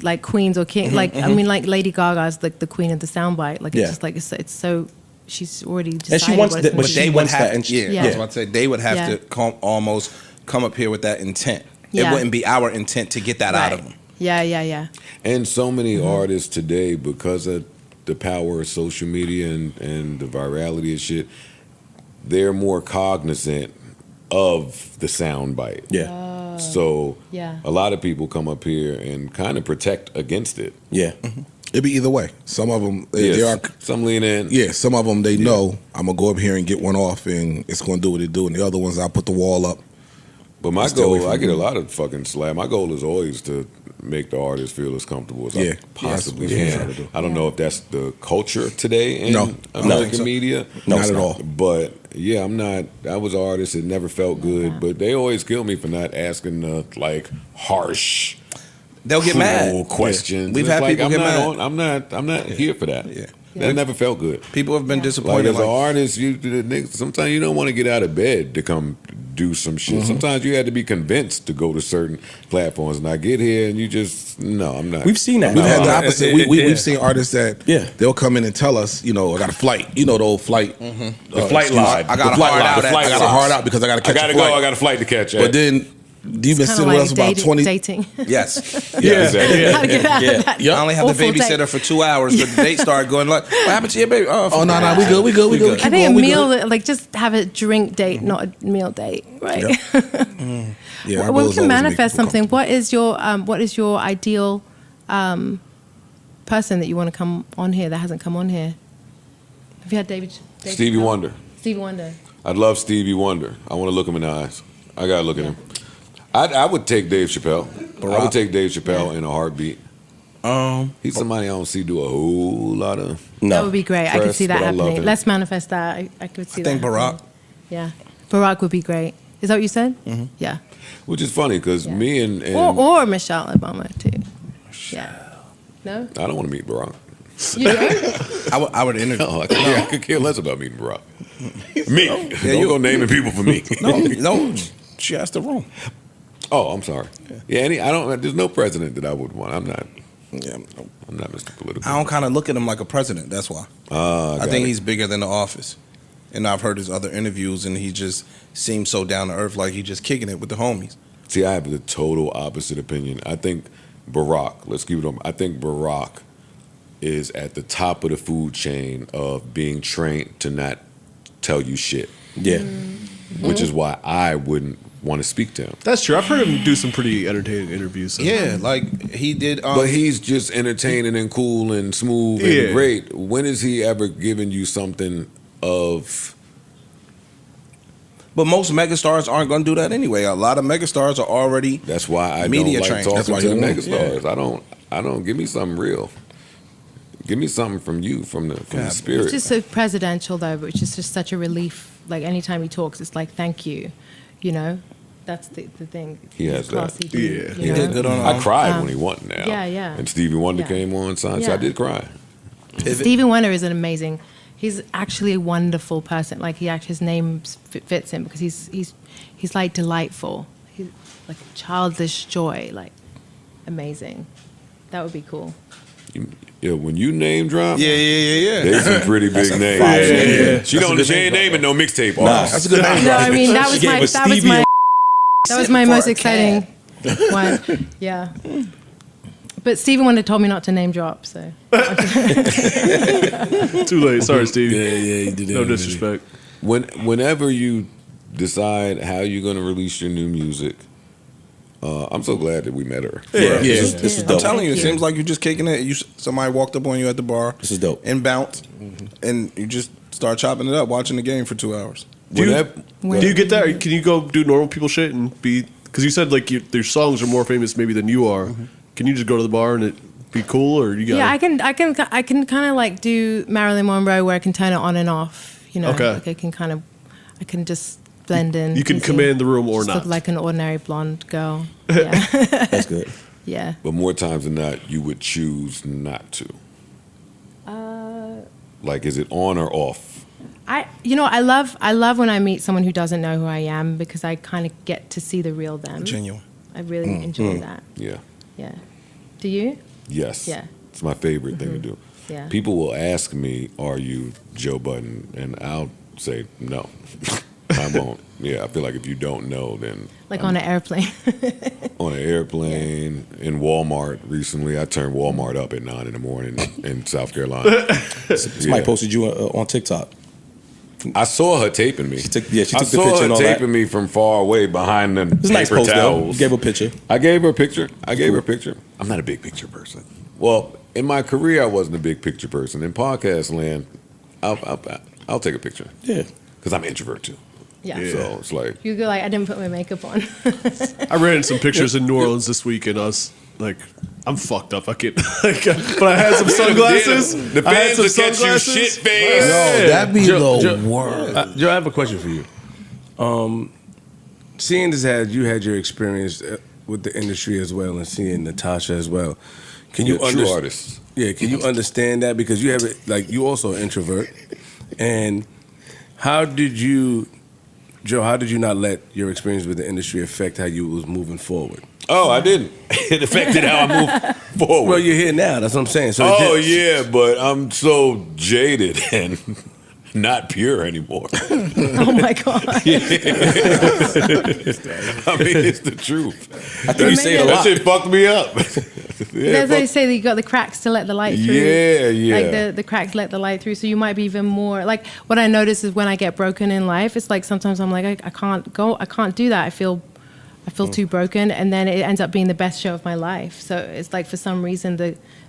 like queens or king. Like I mean, like Lady Gaga's like the queen of the soundbite. Like Yeah. it's just like it's so she's already decided. And she wants what the- it's but gonna she be. They would wants have, that, and she- I was Yeah. about to say they would have Yeah. to almost come up here with that intent. Yeah. It wouldn't be our intent to get that out of Right. them. Yeah. And so many artists today, because of the power of social media and the virality of shit, they're more cognizant of the soundbite. Yeah. So Yeah. a lot of people come up here and kind of protect against it. Yeah. It'd be either way. Some of them, they Yes. are. Some lean in. Yeah, some of them they know I'm gonna go up here and get one off, and it's gonna do what it do. And the other ones, I'll put the wall up. But my Stay away goal, from I get me. a lot of fucking slap. My goal is always to make the artist feel as comfortable as Yeah. I possibly That's what can. I'm trying to do. I don't know if that's the culture today in No, I don't American think so. media. No, not at all. But yeah, I'm not. I was an artist. It never felt good. But they always kill me for not asking the like harsh, They'll get cruel mad. questions. We've It's had like, people I'm get not mad. I'm not here for that. Yeah. That never felt good. People have been Like disappointed. as an artist, sometimes you don't want to get out of bed to come do some shit. Sometimes you had to be convinced to go to certain platforms, and I get here and you just I'm not. We've seen that. We've had the Uh, opposite. yeah. We've seen artists that they'll come in and tell us, I got a flight. The old flight. The flight lie. I got The a flight hard lie. out The at flight I got lie. a hard out because I got to I catch gotta a flight. go. I got a flight to catch. But then you've been Kinda sitting with us about dating, 20. dating. Yes. Yeah, exactly. How to get out of that Yep. I only have the awful date. babysitter for 2 hours, but the date started going like, what happened to your baby? Oh no, we good. We good. We good. I think a meal, like just have a drink date, not a meal date, right? Yeah, our When goal we is can always to make manifest people something, what is your ideal person that you want to come on here that hasn't come on here? Have you had David Stevie Wonder. Stevie Wonder. I'd love Stevie Wonder. I want to look him in the eyes. I gotta look at him. I would take Dave Chappelle. I would take Dave Chappelle in a heartbeat. He's somebody I don't see do a whole lot of. That would be great. I could press, see that but I love happening. him. Let's manifest that. I could see I that. think Barack. happening. Yeah, Barack would be great. Is that what you said? Mm-hmm. Yeah. Which is funny because me and Or Michelle Obama too. Yeah. No. I don't want to meet Barack. You don't? I would interview. No, I could care less about meeting Barack. Me. Don't go naming people for me. No, she asked the wrong. Oh, I'm sorry. Yeah, I don't. There's no president that I would want. I'm not. Yeah, I'm not Mr. Political. I don't kind of look at him like a president. That's why. I think he's bigger than the office. And I've heard his other interviews, and he just seems so down to earth, like he's just kicking it with the homies. See, I have the total opposite opinion. I think Barack. Let's keep it on. I think Barack is at the top of the food chain of being trained to not tell you shit. Yeah. Which is why I wouldn't want to speak to him. That's true. I've heard him do some pretty entertaining interviews. So. Yeah, like he did. But he's just entertaining and cool and smooth and great. When has he ever given you something of? But most megastars aren't going to do that anyway. A lot of megastars are already. That's why I media don't like trained. talking That's why to the you don't. megastars. I don't. Give me something real. Give me something from you, from the spirit. It's just so presidential though, which is just such a relief. Like anytime he talks, it's like thank you. You know, that's the thing. He has that. Classy dude, Yeah. you He know? did good on. I cried when he won now. yeah. And Stevie Wonder Yeah. came on, so Yeah. I did cry. Stevie Wonder is an amazing. He's actually a wonderful person. Like his name fits him because he's like delightful. He's like childish joy. Like amazing. That would be cool. Yeah, when you name drop, Yeah. there's some pretty big names. Yeah. She ain't naming no mixtape. Nah. That's a good name. No, I mean that was She gave my us that was Stevie my that was my For most a exciting one. Yeah. But Stevie Wonder told me not to name drop, so Too late. Sorry, Steve. Yeah, you did No disrespect. Whenever you decide how you're going to release your new music, I'm so glad that we met her. Yeah. Yeah. This is I'm dope. telling you, it Thank you. seems like you're just kicking it. Somebody walked up on you at the bar. This is dope. And bounced, and you just start chopping it up, watching the game for 2 hours. Do you When- get that? Or can you go do normal people shit and be? Because you said like your songs are more famous maybe than you are. Can you just go to the bar and it be cool, or you got? Yeah, I can kind of like do Marilyn Monroe where I can turn it on and off. You know, Okay. like I can just blend in. You can easy. command the room or Just not. look like an ordinary blonde girl. Yeah, That's good. yeah. But more times than not, you would choose not to. Like, is it on or off? I love when I meet someone who doesn't know who I am because I kind of get to see the real them. Genuine. I really enjoy that. Yeah. Yeah. Do you? Yes. Yeah. It's my favorite thing to do. Yeah. People will ask me, "Are you Joe Budden?" And I'll say no. I won't. Yeah, I feel like if you don't know, then Like on an airplane. on an airplane, in Walmart recently, I turned Walmart up at 9 a.m. in South Carolina. Somebody posted you on TikTok. I saw her taping me. She took the I picture saw her and all that. taping me from far away behind them It's a nice paper post though. towels. You gave her a picture. I gave her a picture. I'm not a big picture person. Well, in my career, I wasn't a big picture person. In podcast land, I'll take a picture. Yeah. Because I'm an introvert too. Yeah. So it's like, You go like, I didn't put my makeup on. I ran some pictures in New Orleans this week, and I was like, I'm fucked up. I can't. But I had some sunglasses. The I had fans some will catch you sunglasses. shit face. Yo, that be Joe, the worst. Joe, I have a question for you. Seeing as you had your experience with the industry as well, and seeing Natasha as well, can you You're a true artist. Yeah, can you understand that because you have it like you also an introvert, and how did you, Joe? How did you not let your experience with the industry affect how you was moving forward? Oh, I didn't. It affected how I moved forward. Well, you're here now. That's what I'm saying. So Oh yeah, but I'm so jaded and not pure anymore. Oh my God. I mean, it's the truth. I think you say it a That lot. shit fucked me up. That's why they say that you got the cracks to let the light through. Yeah, yeah. Like the cracks let the light through. So you might be even more like what I notice is when I get broken in life, it's like sometimes I'm like, I can't do that. I feel too broken, and then it ends up being the best show of my life. So it's like for some reason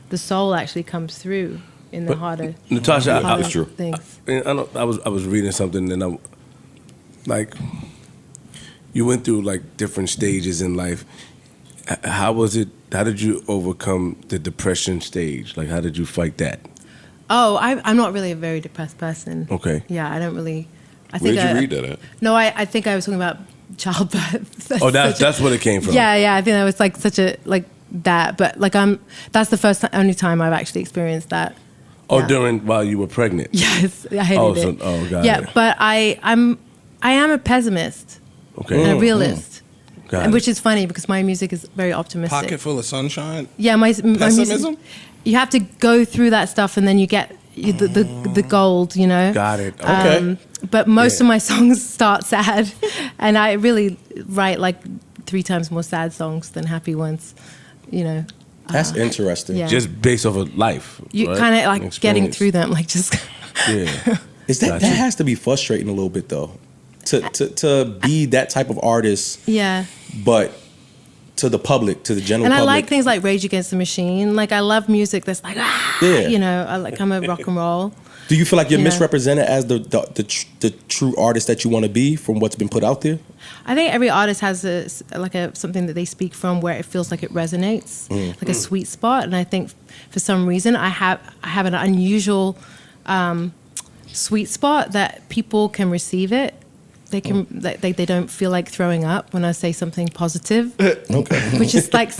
the soul actually comes through in the harder. Natasha, harder That's true. things. I was reading something and I like you went through like different stages in life. How was it? How did you overcome the depression stage? Like how did you fight that? Oh, I'm not really a very depressed person. Okay. Yeah, I don't really. I Where think did you read that at? No, I think I was talking about childbirth. Oh, that's what it came from. Yeah, I think that was like such a like that, but like that's the only time I've actually experienced that. Oh, Yeah. while you were pregnant. Yes, I hated it. Got yeah, it. but I am a pessimist Okay. and a realist, Got and it. which is funny because my music is very optimistic. Pocket full of sunshine. Yeah, my Pessimism? music. You have to go through that stuff, and then you get the gold. You know. Got it. Okay. But most of my songs start sad, and I really write like 3 times more sad songs than happy ones. You know. That's interesting. Yeah. Just based off of life. You right? kind of like getting Experience. through them, like just. Yeah. Is that Gotcha. that has to be frustrating a little bit though, to be that type of artist, Yeah. but to the public, to the general And I public. like things like Rage Against the Machine. Like I love music that's like, Yeah. you know, I'm a rock and roll. Do you feel like you're Yeah. misrepresented as the true artist that you want to be from what's been put out there? I think every artist has something that they speak from where it feels like it resonates, like a sweet spot. And I think for some reason I have an unusual sweet spot that people can receive it. They can they don't feel like throwing up when I say something positive. Okay. Which is like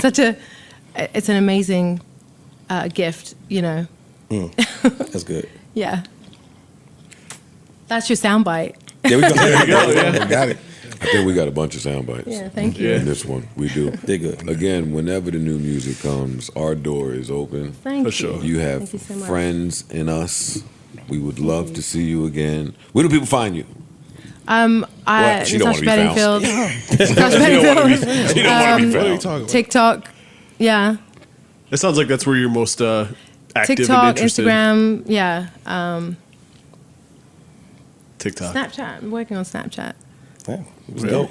it's an amazing gift, you know. That's good. Yeah. That's your soundbite. There we go. Got it. I think we got a bunch of sound bites. Yeah, thank you. In this one, we do. They're good. Again, whenever the new music comes, our door is open. Thank you. sure. You have Thank you so much. friends in us. We would love to see you again. Where do people find you? She don't Natasha wanna be found. Bedingfield. Natasha Bedingfield. She don't want to be What are you found. talking about? TikTok. Yeah. It sounds like that's where you're most active and TikTok, interested. Instagram. Yeah. TikTok. Snapchat. I'm working on Snapchat. Yeah, it was dope.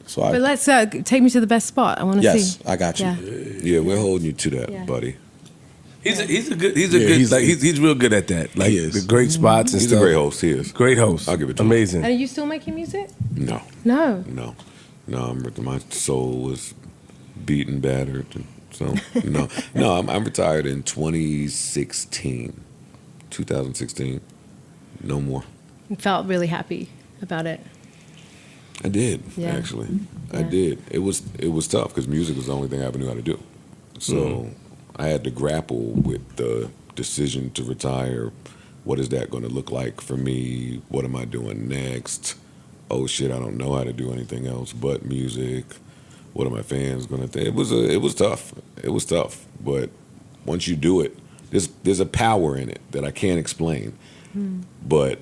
So But let's take me to the best spot. I want to yes, see. I got you. Yeah. Yeah, we're holding you to that, Yeah. buddy. He's a good he's- he's real good at that. Like He is. the great spots and He's stuff. a great host. He is. Great host. I'll give it to him. Amazing. And are you still making music? No, No. no. My soul was beaten, battered, and So no, I'm retired in 2016. No more. Felt really happy about it. I did, Yeah. actually. I Yeah. did. It was tough because music was the only thing I ever knew how to do. So I had to grapple with the decision to retire. What is that going to look like for me? What am I doing next? Oh shit, I don't know how to do anything else but music. What are my fans going to think? It was tough. It was tough. But once you do it, there's a power in it that I can't explain. But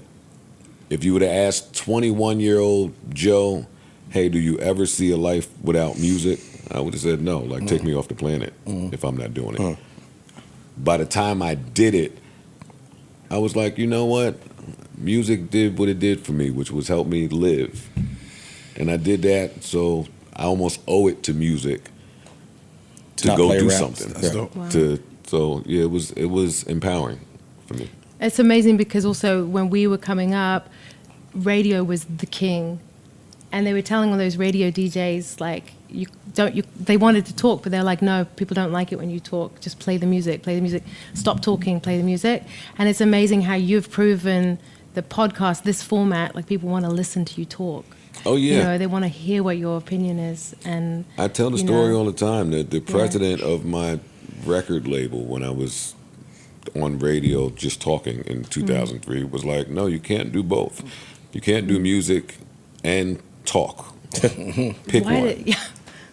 if you would have asked 21-year-old Joe, hey, do you ever see a life without music? I would have said no. Like, take me off the planet if I'm not doing it. By the time I did it, I was like, you know what? Music did what it did for me, which was help me live. And I did that, so I almost owe it to music to Not go play do raps. something. That's dope. Wow. So yeah, it was empowering for me. It's amazing because also when we were coming up, radio was the king. And they were telling all those radio DJs, like, they wanted to talk, but they're like, no, people don't like it when you talk. Just play the music, stop talking, play the music. And it's amazing how you've proven the podcast, this format, like people want to listen to you talk. Oh yeah. You know, they want to hear what your opinion is. And I tell the you story know, all the time that the president of my record label, when I was on radio just talking in 2003, was like, no, you can't do both. You can't do music and talk. Pick one.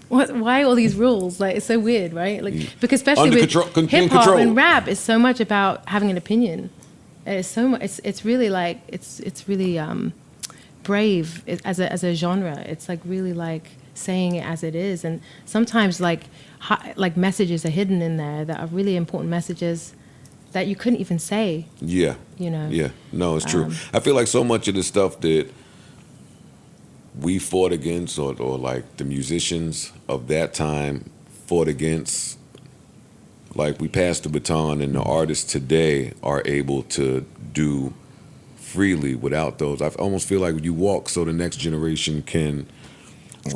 Why all these rules? Like, it's so weird, right? Like, because especially Under with control- in hip hop control. and rap, it's so much about having an opinion. It's so much. It's really like it's really brave as a genre. It's like really like saying it as it is, and sometimes like messages are hidden in there that are really important messages that you couldn't even say. Yeah. You know. Yeah. No, it's true. I feel like so much of the stuff that we fought against, or like the musicians of that time fought against, like we passed the baton, and the artists today are able to do freely without those. I almost feel like you walk so the next generation can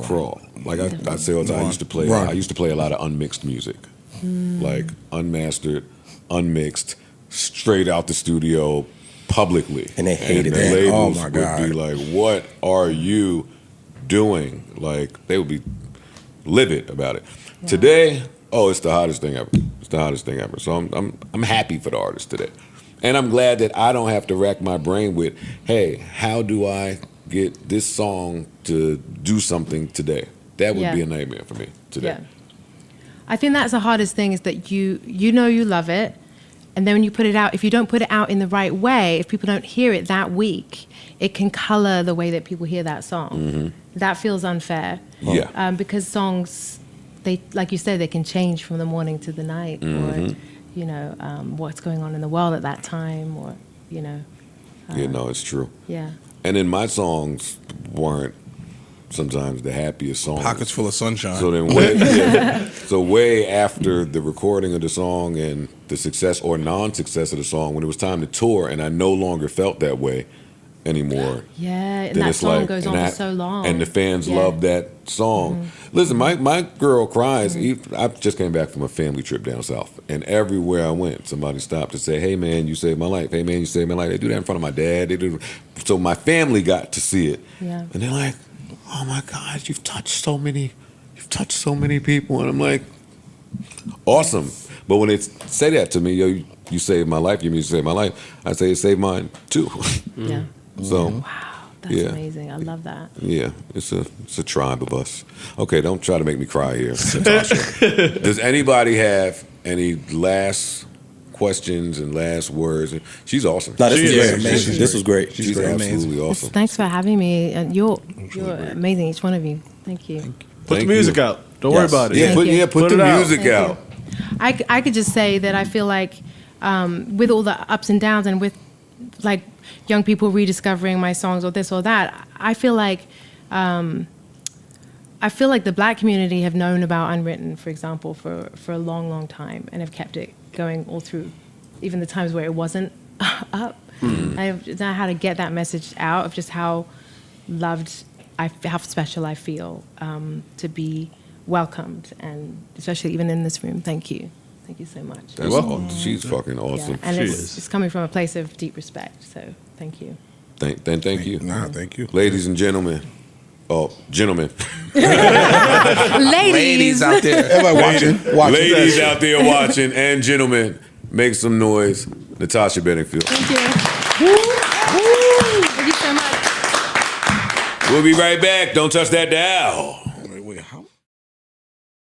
crawl. Like I say all the time, I used to play a lot of unmixed music, like unmastered, unmixed, straight out the studio publicly. And they hated the that. labels Oh my would God. be like, "What are you doing?" Like they would be livid about it. Today, it's the hottest thing ever. It's the hottest thing ever. So I'm happy for the artists today. And I'm glad that I don't have to rack my brain with, hey, how do I get this song to do something today? That would be a nightmare for me today. Yeah. I think that's the hardest thing, is that you know you love it, and then when you put it out, if you don't put it out in the right way, if people don't hear it that week, it can color the way that people hear that song. That feels unfair. Yeah. Because songs, they, like you said, they can change from the morning to the night, or you know, what's going on in the world at that time, or you know. Yeah, no, it's true. Yeah. And then my songs weren't sometimes the happiest songs. Pockets full of sunshine. So then way after the recording of the song and the success or non-success of the song, when it was time to tour and I no longer felt that way anymore. Yeah, and then that it's song like, goes and on I- for so long. And the fans love that song. Listen, my girl cries. I just came back from a family trip down south, and everywhere I went, somebody stopped to say, "Hey man, you saved my life. Hey man, you saved my life." They do that in front of my dad. They do. So my family got to see it, Yeah. and they're like, "Oh my God, you've touched so many people," and I'm like, "Awesome." But when they say that to me, yo, you saved my life. You mean you saved my life? I say it saved mine too. Yeah. So. Wow, that's Yeah. amazing. I love that. Yeah, it's a tribe of us. Okay, don't try to make me cry here, Natasha. Does anybody have any last questions and last words? She's awesome. No, this She was is great. amazing. This was great. She's absolutely awesome. Thanks for having me. And you're amazing, each one of you. Thank you. Put Thank the music you. out. Don't worry Yes. about it. Yeah, Thank you. put Put the it out. music Thank out. you. I could just say that I feel like with all the ups and downs, and with like young people rediscovering my songs or this or that, I feel like the Black community have known about Unwritten, for example, for a long, long time, and have kept it going all through, even the times where it wasn't up. I know how to get that message out of just how loved, how special I feel to be welcomed, and especially even in this room. Thank you so much. That's she's fucking awesome. And She it's, is. it's coming from a place of deep respect. So thank you. Thank you. Nah, thank you. Ladies and gentlemen. Oh, gentlemen. Ladies out there. Everybody watching. Ladies out there watching and gentlemen, make some noise. Natasha Bedingfield. Thank you. Thank you so much. We'll be right back. Don't touch that dial.